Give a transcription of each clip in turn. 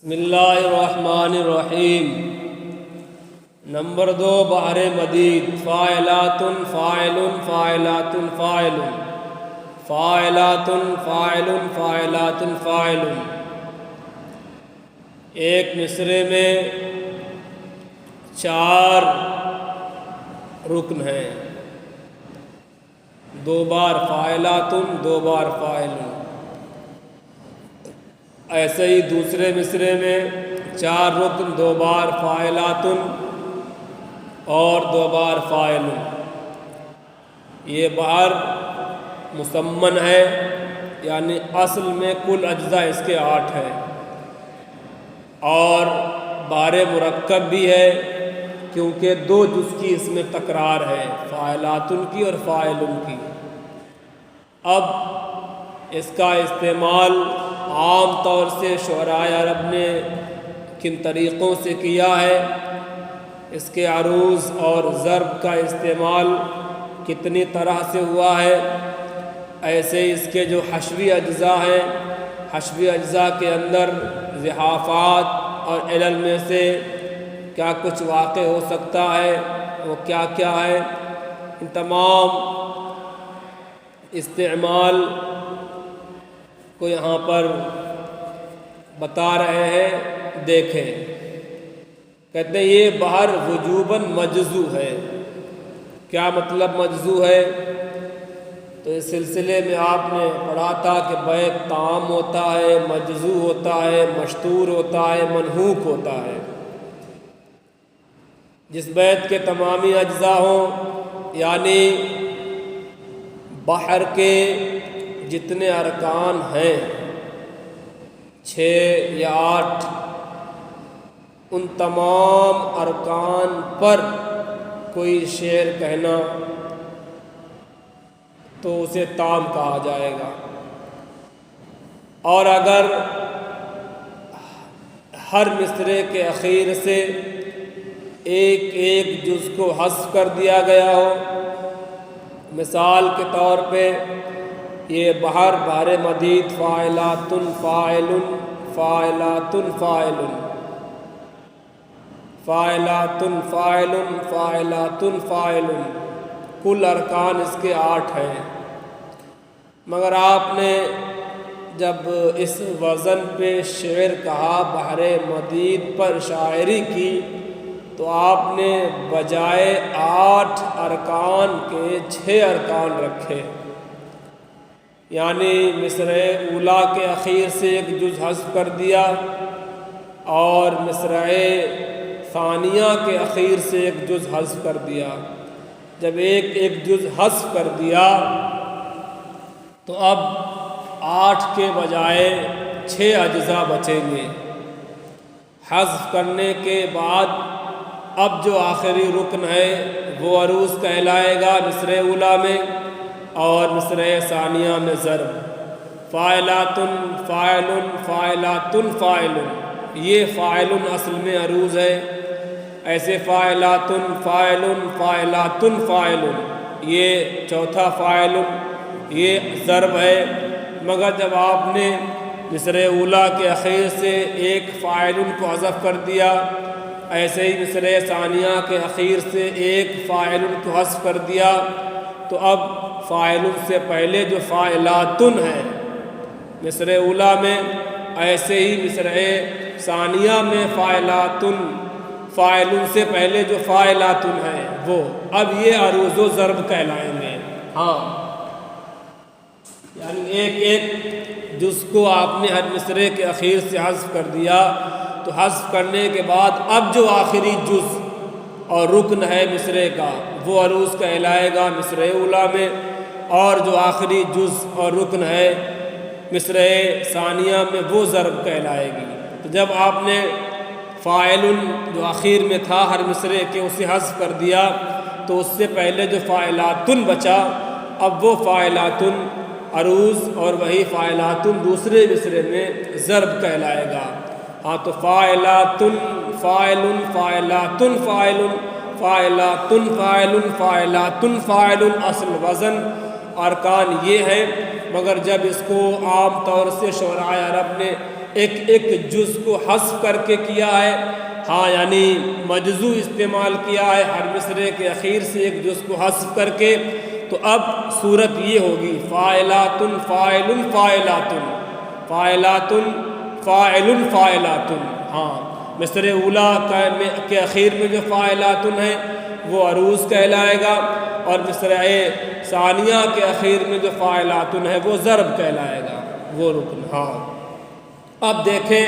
بسم اللہ الرحمن الرحیم۔ نمبر 2، بحر مدید، فاعلات فاعل فاعلات فاعل فاعلات فاعل فاعلات فاعل۔ ایک مصرعے میں 4 رکن ہیں، 2 بار فاعلات 2 بار فاعل۔ ایسے ہی دوسرے مصرعے میں 4 رکن، 2 بار فاعلات اور 2 بار فاعل۔ یہ بحر مسمن ہے، یعنی اصل میں کل اجزاء اس کے 8 ہیں، اور بحر مرکب بھی ہے کیونکہ 2 جز کی اس میں تکرار ہے، فاعلات کی اور فاعل کی۔ اب اس کا استعمال عام طور سے شعراء عرب نے کن طریقوں سے کیا ہے، اس کے عروض اور ضرب کا استعمال کتنی طرح سے ہوا ہے، ایسے اس کے جو حشوی اجزاء ہیں، حشوی اجزاء کے اندر زحافات اور علل میں سے کیا کچھ واقع ہو سکتا ہے، وہ کیا کیا ہے، ان تمام استعمال کو یہاں پر بتا رہے ہیں۔ دیکھیں، کہتے ہیں یہ بحر وجوباً مجزو ہے۔ کیا مطلب مجزو ہے؟ تو اس سلسلے میں آپ نے پڑھا تھا کہ بیت تام ہوتا ہے، مجزو ہوتا ہے، مشتور ہوتا ہے، منحوک ہوتا ہے۔ جس بیت کے تمامی اجزاء ہوں، یعنی بحر کے جتنے ارکان ہیں 6 یا 8، ان تمام ارکان پر کوئی شعر کہنا تو اسے تام کہا جائے گا، اور اگر ہر مصرعے کے اخیر سے ایک ایک جز کو حذف کر دیا گیا ہو، مثال کے طور پہ یہ بحر مدید فاعلات فاعل فاعلات فاعل فاعلات فاعل فاعلات فاعل، کل ارکان اس کے 8 ہیں، مگر آپ نے جب اس وزن پہ شعر کہا، بحر مدید پر شاعری کی، تو آپ نے بجائے 8 ارکان کے 6 ارکان رکھے، یعنی مصرعے اولیٰ کے اخیر سے ایک جز حذف کر دیا، اور مصرعے ثانیہ کے اخیر سے ایک جز حذف کر دیا۔ جب ایک ایک جز حذف کر دیا تو اب 8 کے بجائے 6 اجزاء بچیں گے۔ حذف کرنے کے بعد اب جو آخری رکن ہے وہ عروض کہلائے گا مصرعے اولیٰ میں، اور مصرعے ثانیہ میں ضرب، فاعلات فاعل فاعلات فاعل۔ یہ فاعل اصل میں عروض ہے، ایسے فاعلات فاعل فاعلات فاعل، یہ چوتھا فاعل، یہ ضرب ہے، مگر جب آپ نے مصرعے اولیٰ کے اخیر سے ایک فاعل کو حذف کر دیا، ایسے ہی مصرعے ثانیہ کے اخیر سے ایک فاعل کو حذف کر دیا، تو اب فاعل سے پہلے جو فاعلات ہیں مصرعے اولیٰ میں، ایسے ہی مصرعے ثانیہ میں فاعلات، فاعل سے پہلے جو فاعلات ہیں وہ اب یہ عروض و ضرب کہلائیں گے۔ ہاں، یعنی ایک ایک جز کو آپ نے ہر مصرعے کے اخیر سے حذف کر دیا، تو حذف کرنے کے بعد اب جو آخری جز اور رکن ہے مصرعے کا وہ عروض کہلائے گا مصرعے اولیٰ میں، اور جو آخری جز اور رکن ہے مصرعے ثانیہ میں وہ ضرب کہلائے گی۔ تو جب آپ نے فاعل جو آخر میں تھا ہر مصرعے کے اسے حذف کر دیا، تو اس سے پہلے جو فاعلات بچا، اب وہ فاعلات عروض اور وہی فاعلات دوسرے مصرعے میں ضرب کہلائے گا۔ ہاں، تو فاعلات فاعل فاعلات فاعل فاعلات فاعل فاعلات فاعل، اصل وزن ارکان یہ ہے، مگر جب اس کو عام طور سے شعراء عرب نے ایک ایک جز کو حذف کر کے کیا ہے، ہاں یعنی مجزو استعمال کیا ہے ہر مصرعے کے اخیر سے ایک جز کو حذف کر کے. تو اب صورت یہ ہوگی فاعلات فاعل فاعلات، فاعلات فاعل فاعلات. ہاں مصرع اولا کے اخیر میں جو فاعلات ہیں وہ عروض کہلائے گا، اور مصرع ثانیہ کے اخیر میں جو فاعلات ہے وہ ضرب کہلائے گا، وہ رکن. ہاں اب دیکھیں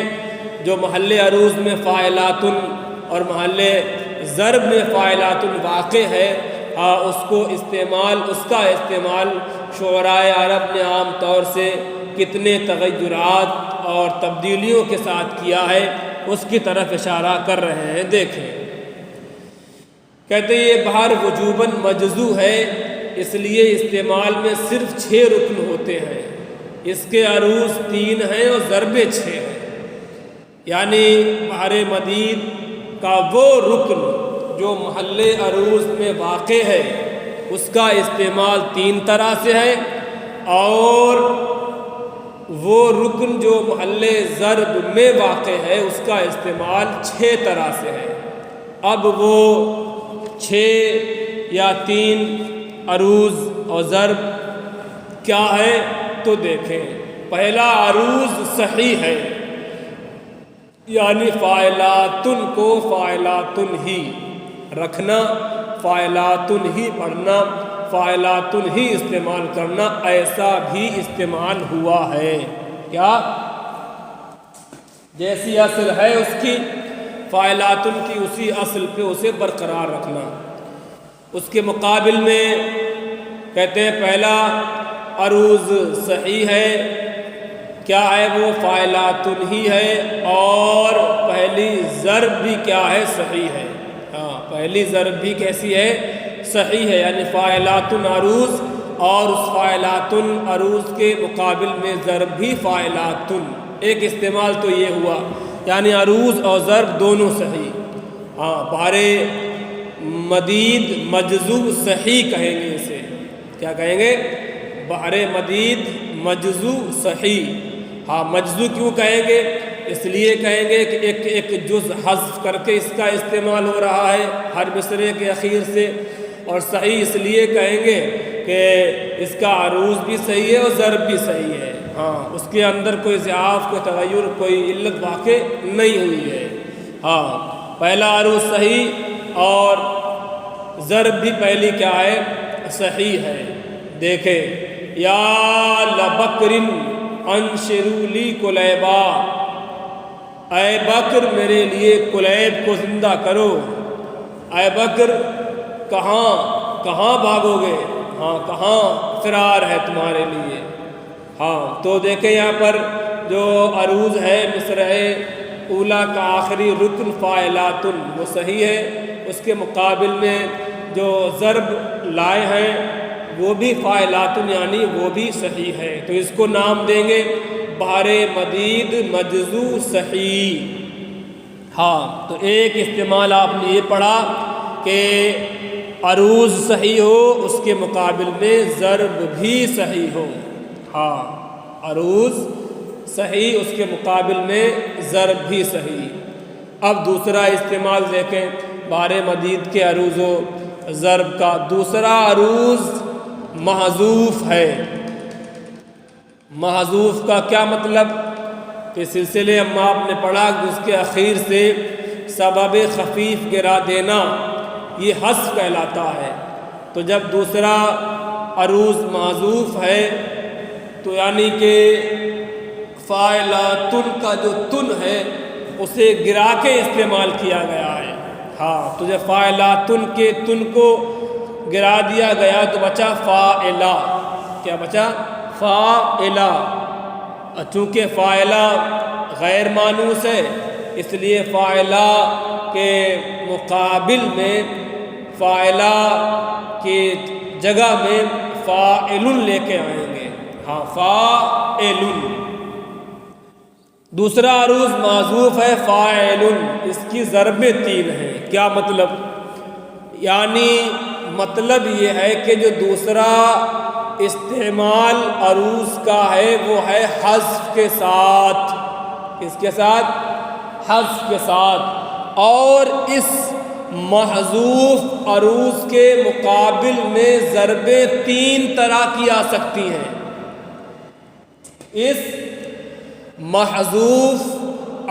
جو محل عروض میں فاعلات اور محل ضرب میں فاعلات واقع ہے، اس کا استعمال شعراء عرب نے عام طور سے کتنے تغیرات اور تبدیلیوں کے ساتھ کیا ہے اس کی طرف اشارہ کر رہے ہیں. دیکھیں کہتے ہیں یہ بہر وجوباً مجزو ہے، اس لیے استعمال میں صرف 6 رکن ہوتے ہیں، اس کے عروض 3 ہیں اور ضربیں 6 ہیں. یعنی بہر مدید کا وہ رکن جو محل عروض میں واقع ہے اس کا استعمال 3 طرح سے ہے، اور وہ رکن جو محل ضرب میں واقع ہے اس کا استعمال 6 طرح سے ہے. اب وہ 6 یا 3 عروض اور ضرب کیا ہے تو دیکھیں. پہلا عروض صحیح ہے، یعنی فاعلاتن کو فاعلاتن ہی رکھنا، فاعلاتن ہی پڑھنا، فاعلاتن ہی استعمال کرنا، ایسا بھی استعمال ہوا ہے. کیا جیسی اصل ہے اس کی فاعلاتن کی اسی اصل پہ اسے برقرار رکھنا. اس کے مقابل میں کہتے ہیں پہلا عروض صحیح ہے، کیا ہے وہ فاعلاتن ہی ہے، اور پہلی ضرب بھی کیا ہے صحیح ہے. ہاں پہلی ضرب بھی کیسی ہے صحیح ہے، یعنی فاعلاتن عروض اور اس فاعلاتن عروض کے مقابل میں ضرب بھی فاعلاتن. ایک استعمال تو یہ ہوا یعنی عروض اور ضرب دونوں صحیح. ہاں بہر مدید مجزو صحیح کہیں گے اسے. کیا کہیں گے؟ بہر مدید مجزو صحیح. ہاں مجزو کیوں کہیں گے؟ اس لیے کہیں گے کہ ایک ایک جز حذف کر کے اس کا استعمال ہو رہا ہے ہر مصرعے کے اخیر سے، اور صحیح اس لیے کہیں گے کہ اس کا عروض بھی صحیح ہے اور ضرب بھی صحیح ہے. ہاں اس کے اندر کوئی ضعاف، کوئی تغیر، کوئی علت واقع نہیں ہوئی ہے. ہاں پہلا عروض صحیح اور ضرب بھی پہلی کیا ہے صحیح ہے. دیکھیں یا لبکرن انشروا لی کلیبا، اے بکر میرے لیے کلیب کو زندہ کرو. اے بکر کہاں بھاگو گے؟ ہاں کہاں فرار ہے تمہارے لیے؟ ہاں تو دیکھیں یہاں پر جو عروض ہے مصرع اولا کا آخری رکن فاعلاتن وہ صحیح ہے، اس کے مقابل میں جو ضرب لائے ہیں وہ بھی فاعلاتن یعنی وہ بھی صحیح ہے. تو اس کو نام دیں گے بہر مدید مجزو صحیح. ہاں تو ایک استعمال آپ نے یہ پڑھا کہ عروض صحیح ہو اس کے مقابل میں ضرب بھی صحیح ہو. ہاں عروض صحیح اس کے مقابل میں ضرب بھی صحیح. اب دوسرا استعمال دیکھیں بہر مدید کے عروض و ضرب کا. دوسرا عروض محذوف ہے. محذوف کا کیا مطلب؟ کہ سلسلے ہم آپ نے پڑھا کہ اس کے اخیر سے سبب خفیف گرا دینا یہ حذف کہلاتا ہے. تو جب دوسرا عروض محذوف ہے تو یعنی کہ فاعلاتن کا جو تن ہے اسے گرا کے استعمال کیا گیا ہے. ہاں تو جب فاعلاتن کے تن کو گرا دیا گیا تو بچا فاعلہ. کیا بچا؟ فاعلہ. چونکہ فاعلہ غیر مانوس ہے اس لیے فاعلہ کے مقابل میں فاعلہ کی جگہ میں فاعل لے کے آئیں گے. ہاں فاعل. دوسرا عروض معذوف ہے فاعل، اس کی ضربیں 3 ہیں. کیا مطلب؟ یعنی مطلب یہ ہے کہ جو دوسرا استعمال عروض کا ہے وہ ہے حذف کے ساتھ. اس کے ساتھ حذف کے ساتھ، اور اس محذوف عروض کے مقابل میں ضربیں 3 طرح کی آ سکتی ہیں۔ اس محذوف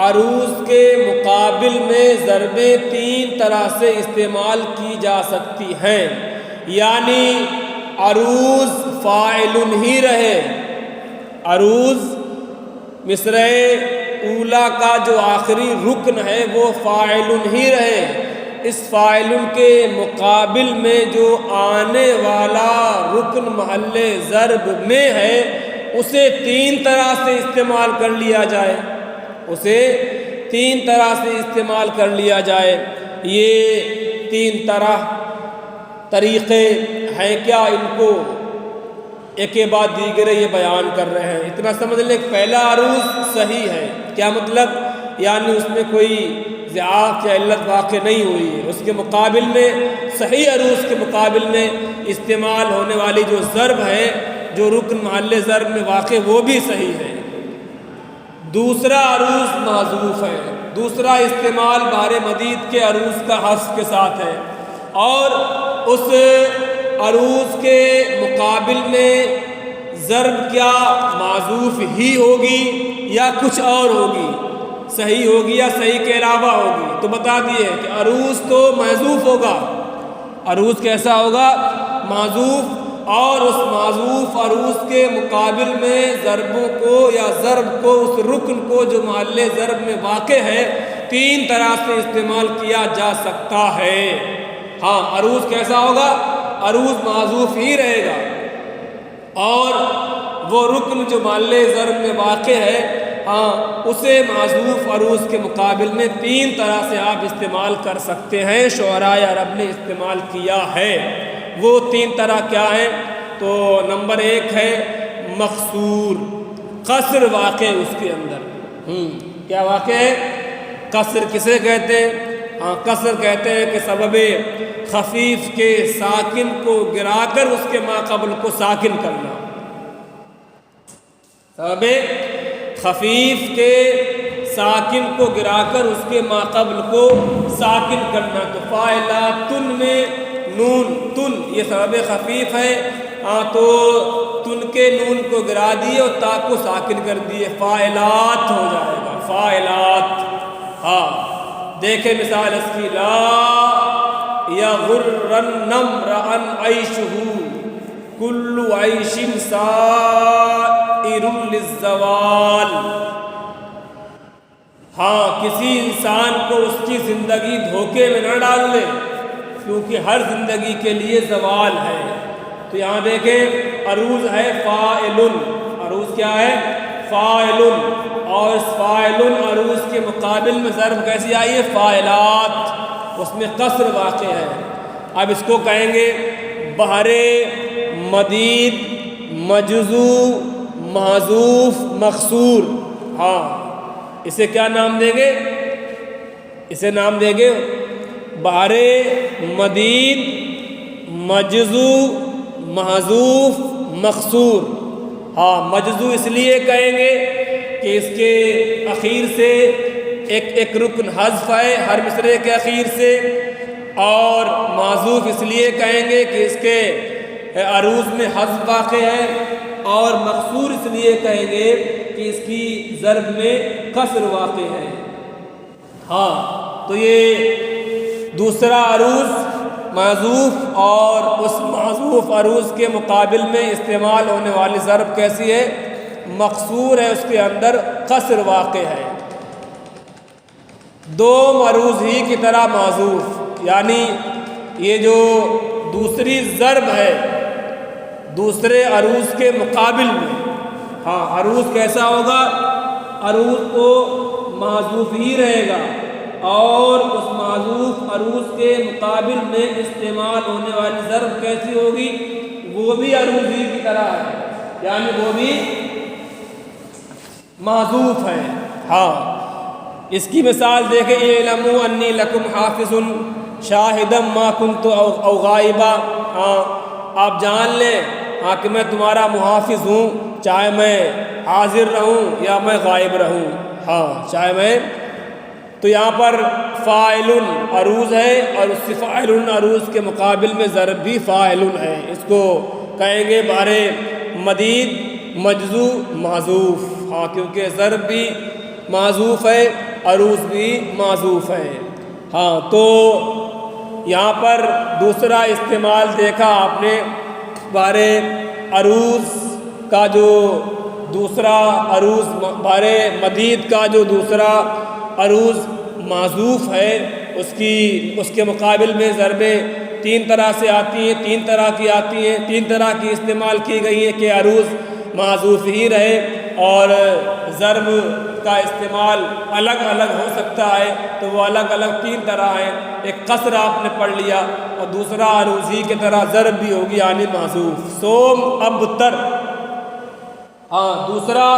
عروض کے مقابل میں ضربیں 3 طرح سے استعمال کی جا سکتی ہیں، یعنی عروض فاعل ہی رہے، عروض مصرعِ اولا کا جو آخری رکن ہے وہ فاعل ہی رہے، اس فاعل کے مقابل میں جو آنے والا رکن محل ضرب میں ہے اسے 3 طرح سے استعمال کر لیا جائے، اسے 3 طرح سے استعمال کر لیا جائے۔ یہ 3 طریقے ہیں کیا، ان کو ایک کے بعد دیگرے یہ بیان کر رہے ہیں۔ اتنا سمجھ لیں کہ پہلا عروض صحیح ہے، کیا مطلب، یعنی اس میں کوئی ضعاف یا علت واقع نہیں ہوئی ہے، اس کے مقابل میں صحیح عروض کے مقابل میں استعمال ہونے والی جو ضرب ہے، جو رکن محل ضرب میں واقع، وہ بھی صحیح ہے۔ دوسرا عروض محذوف ہے، دوسرا استعمال بہر مدید کے عروض کا حذف کے ساتھ ہے، اور اس عروض کے مقابل میں ضرب کیا معذوف ہی ہوگی یا کچھ اور ہوگی، صحیح ہوگی یا صحیح کے علاوہ ہوگی؟ تو بتا دیے کہ عروض تو محذوف ہوگا، عروض کیسا ہوگا؟ معذوف، اور اس معذوف عروض کے مقابل میں ضربوں کو یا ضرب کو، اس رکن کو جو محل ضرب میں واقع ہے، 3 طرح سے استعمال کیا جا سکتا ہے۔ ہاں، عروض کیسا ہوگا؟ عروض معذوف ہی رہے گا، اور وہ رکن جو محل ضرب میں واقع ہے، ہاں، اسے معذوف عروض کے مقابل میں 3 طرح سے آپ استعمال کر سکتے ہیں، شعراء عرب نے استعمال کیا ہے۔ وہ 3 طرح کیا ہیں؟ تو نمبر 1 ہے مقصور، قصر واقع اس کے اندر۔ کیا واقع ہے؟ قصر کسے کہتے ہیں؟ ہاں، قصر کہتے ہیں کہ سبب خفیف کے ساکن کو گرا کر اس کے ماقبل کو ساکن کرنا، سبب خفیف کے ساکن کو گرا کر اس کے ماقبل کو ساکن کرنا۔ تو فاعلاتن میں نون، تن، یہ سبب خفیف ہے، تو تن کے نون کو گرا دیے اور تا کو ساکن کر دیے، فاعلات ہو جائے گا، فاعلات۔ ہاں، دیکھیں مثال اس کی، لا یغرن امرأ عیشہ کل عیش سائر للزوال۔ ہاں، کسی انسان کو اس کی زندگی دھوکے میں نہ ڈال لے، کیونکہ ہر زندگی کے لیے زوال ہے۔ تو یہاں دیکھیں عروض ہے فاعل، عروض کیا ہے؟ فاعل، اور اس فاعل عروض کے مقابل میں ضرب کیسی آئی ہے؟ فاعلات، اس میں قصر واقع ہے۔ اب اس کو کہیں گے بہر مدید مجزو محذوف مقصور۔ ہاں، اسے کیا نام دیں گے؟ اسے نام دیں گے بہر مدید مجزو محذوف مقصور۔ ہاں، مجزو اس لیے کہیں گے کہ اس کے اخیر سے ایک رکن حذف ہے ہر مصرعے کے اخیر سے، اور محذوف اس لیے کہیں گے کہ اس کے عروض میں حذف واقع ہے، اور مقصور اس لیے کہیں گے کہ اس کی ضرب میں قصر واقع ہے۔ ہاں، تو یہ دوسرا عروض محذوف، اور اس محذوف عروض کے مقابل میں استعمال ہونے والی ضرب کیسی ہے؟ مقصور ہے، اس کے اندر قصر واقع ہے۔ دو عروض ہی کی طرح محذوف، یعنی یہ جو دوسری ضرب ہے دوسرے عروض کے مقابل میں، ہاں، عروض کیسا ہوگا؟ عروض کو محذوف ہی رہے گا، اور اس محذوف عروض کے مقابل میں استعمال ہونے والی ضرب کیسی ہوگی؟ وہ بھی عروض ہی کی طرح ہے، یعنی وہ بھی محذوف ہے۔ ہاں، اس کی مثال دیکھیں، اعلموا انی لکم حافظ شاہدا ما کنت او غائبا۔ ہاں، آپ جان لیں، ہاں، کہ میں تمہارا محافظ ہوں، چاہے میں حاضر رہوں یا میں غائب رہوں۔ ہاں چاہے میں، تو یہاں پر فاعل عروض ہے اور اس سے فاعل عروض کے مقابل میں ضرب بھی فاعل ہے، اس کو کہیں گے بارے مدید مجزو معذوف، ہاں کیونکہ ضرب بھی معذوف ہے، عروض بھی معذوف ہے۔ ہاں تو یہاں پر دوسرا استعمال دیکھا آپ نے بارے عروض کا، جو دوسرا عروض بارے مدید کا جو دوسرا عروض معذوف ہے، اس کے مقابل میں ضربیں تین طرح سے آتی ہیں، تین طرح کی استعمال کی گئی ہیں کہ عروض معذوف ہی رہے، اور ضرب کا استعمال الگ الگ ہو سکتا ہے، تو وہ الگ الگ تین طرح ہیں۔ ایک قصر آپ نے پڑھ لیا، اور دوسرا عروضی کی طرح ضرب بھی ہوگی یعنی معذوف، سوم ابتر۔ ہاں دوسرا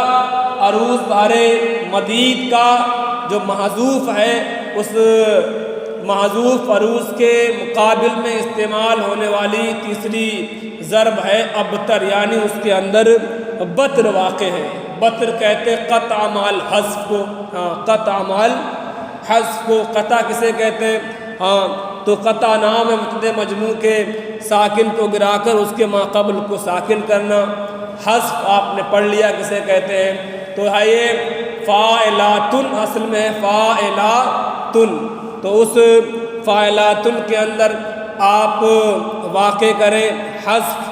عروض بارے مدید کا جو محذوف ہے، اس محذوف عروض کے مقابل میں استعمال ہونے والی تیسری ضرب ہے ابتر، یعنی اس کے اندر بتر واقع ہے۔ بتر کہتے قطع مال حذف کو، ہاں قطع مال حذف کو، قطع کسے کہتے ہیں؟ ہاں تو قطع نام ہے مبتدأ مجموع کے ساکن کو گرا کر اس کے ماقبل کو ساکن کرنا۔ حذف آپ نے پڑھ لیا کسے کہتے ہیں، تو ہے یہ فاعلاتن، اصل میں ہے فاعلاتن، تو اس فاعلاتن کے اندر آپ واقع کریں حذف،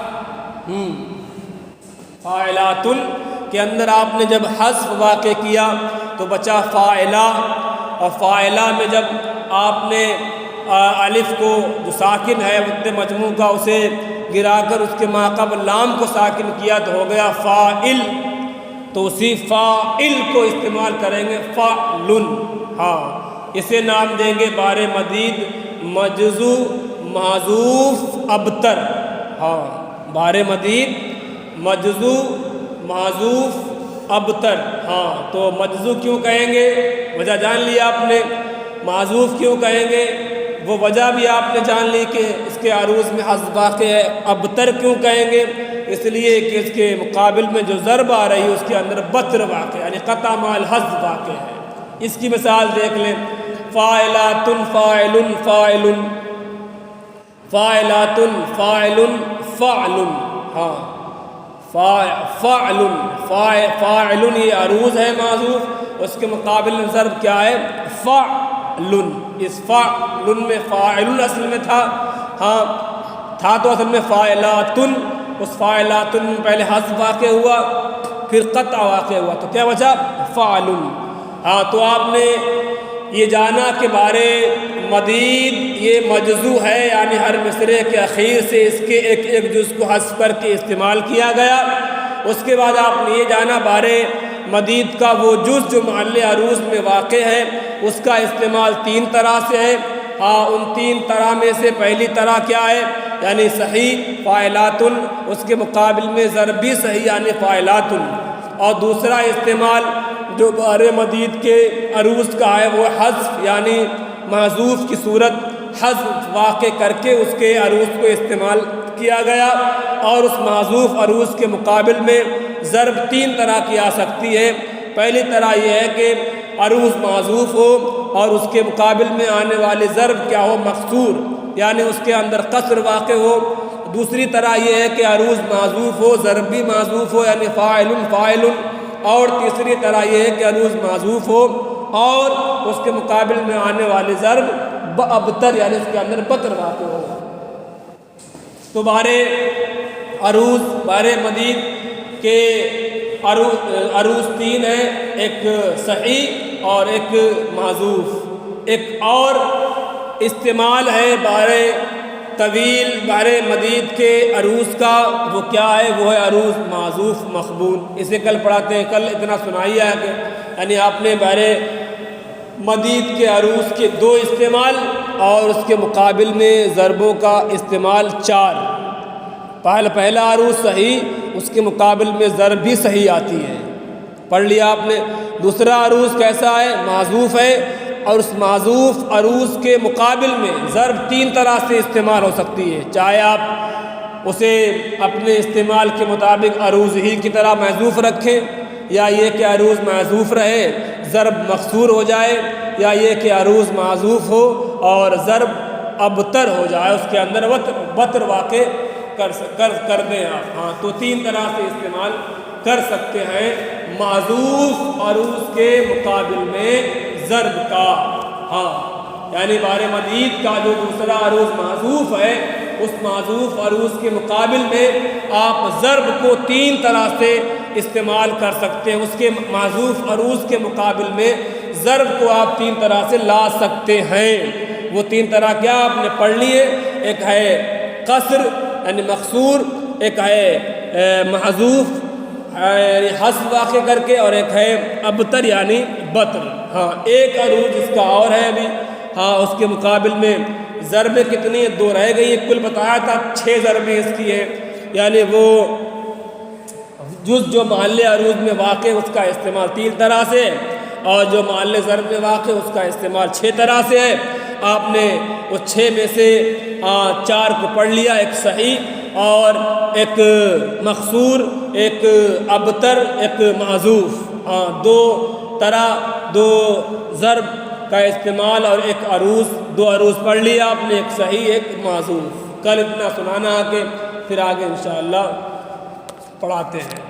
فاعلاتن کے اندر آپ نے جب حذف واقع کیا تو بچا فاعلہ، اور فاعلہ میں جب آپ نے الف کو جو ساکن ہے مبتدأ مجموع کا اسے گرا کر اس کے ماقبل لام کو ساکن کیا تو ہو گیا فاعل، تو اسی فاعل کو استعمال کریں گے فعلن، ہاں اسے نام دیں گے بار مدید مجزو معذوف ابتر، ہاں بار مدید مجزو معذوف ابتر۔ ہاں تو مجزو کیوں کہیں گے، وجہ جان لی آپ نے، معذوف کیوں کہیں گے وہ وجہ بھی آپ نے جان لی کہ اس کے عروض میں حذف واقع ہے۔ ابتر کیوں کہیں گے، اس لیے کہ اس کے مقابل میں جو ضرب آ رہی ہے اس کے اندر بتر واقع یعنی قطع مال حذف واقع ہے۔ اس کی مثال دیکھ لیں، فاعلات فاعل فاعل، فاعلات فاعل فعل، ہاں فعل فاعل یہ عروض ہے معذوف، اس کے مقابل میں ضرب کیا ہے فعل، اس فعل میں فاعل اصل میں تھا، ہاں تھا تو اصل میں فاعلات، اس فاعلات میں پہلے حذف واقع ہوا پھر قطع واقع ہوا تو کیا بچا فعل۔ ہاں تو آپ نے یہ جانا کہ بارے مدید یہ مجزو ہے، یعنی ہر مصرعے کے اخیر سے اس کے ایک ایک جز کو حذف کر کے استعمال کیا گیا۔ اس کے بعد آپ نے یہ جانا بارے مدید کا وہ جز جو محل عروض میں واقع ہے اس کا استعمال تین طرح سے ہے۔ ہاں ان تین طرح میں سے پہلی طرح کیا ہے، یعنی صحیح فاعلات، اس کے مقابل میں ضرب بھی صحیح یعنی فاعلات، اور دوسرا استعمال جو بار مدید کے عروض کا ہے وہ حذف یعنی محذوف کی صورت حذف واقع کر کے اس کے عروض کو استعمال کیا گیا، اور اس محذوف عروض کے مقابل میں ضرب تین طرح کی آ سکتی ہے۔ پہلی طرح یہ ہے کہ عروض معذوف ہو اور اس کے مقابل میں آنے والے ضرب کیا ہو مقصور، یعنی اس کے اندر قصر واقع ہو۔ دوسری طرح یہ ہے کہ عروض معذوف ہو ضرب بھی معذوف ہو یعنی فاعل فاعل، اور تیسری طرح یہ ہے کہ عروض معذوف ہو اور اس کے مقابل میں آنے والے ضرب ابتر یعنی اس کے اندر بتر واقع ہو۔ تو بارے عروض بارے مدید کے عروض تین ہیں، ایک صحیح اور ایک معذوف۔ ایک اور استعمال ہے بارے طویل بارے مدید کے عروض کا، وہ کیا ہے، وہ ہے عروض معذوف مقبول۔ اسے کل پڑھاتے ہیں، کل اتنا سنائی ہے کہ یعنی آپ نے بارے مدید کے عروض کے دو استعمال اور اس کے مقابل میں ضربوں کا استعمال چار۔ پہلا عروض صحیح، اس کے مقابل میں ضرب بھی صحیح آتی ہے، پڑھ لیا آپ نے۔ دوسرا عروض کیسا ہے، معذوف ہے، اور اس معذوف عروض کے مقابل میں ضرب تین طرح سے استعمال ہو سکتی ہے، چاہے آپ اسے اپنے استعمال کے مطابق عروض ہی کی طرح محذوف رکھیں، یا یہ کہ عروض محذوف رہے ضرب مقصور ہو جائے، یا یہ کہ عروض معذوف ہو اور ضرب ابتر ہو جائے، اس کے اندر بتر واقع کر دیں آپ۔ ہاں تو تین طرح سے استعمال کر سکتے ہیں معذوف عروض کے مقابل میں ضرب کا۔ ہاں یعنی بار مدید کا جو دوسرا عروض معذوف ہے، اس معذوف عروض کے مقابل میں آپ ضرب کو تین طرح سے استعمال کر سکتے ہیں۔ اس کے معذوف عروض کے مقابل میں ضرب کو آپ تین طرح سے لا سکتے ہیں۔ وہ تین طرح کیا آپ نے پڑھ لیے، ایک ہے قصر یعنی مقصور، ایک ہے محذوف یعنی حذف واقع کر کے، اور ایک ہے ابتر یعنی بتر۔ ہاں ایک عروض اس کا اور ہے ابھی، ہاں اس کے مقابل میں ضربیں کتنی ہیں؟ دو رہ گئی ہیں، کل بتایا تھا 6 ضربیں اس کی ہیں، یعنی وہ جز جو محل عروض میں واقع اس کا استعمال 3 طرح سے، اور جو محل ضرب میں واقع اس کا استعمال 6 طرح سے ہے۔ آپ نے اس 6 میں سے 4 کو پڑھ لیا، ایک صحیح اور ایک مقصور، ایک ابتر، ایک معذوف۔ ہاں 2 طرح، 2 ضرب کا استعمال اور ایک عروض، 2 عروض پڑھ لیا آپ نے، ایک صحیح ایک معذوف۔ کل اتنا سنانا آگے، پھر آگے انشاءاللہ پڑھاتے ہیں۔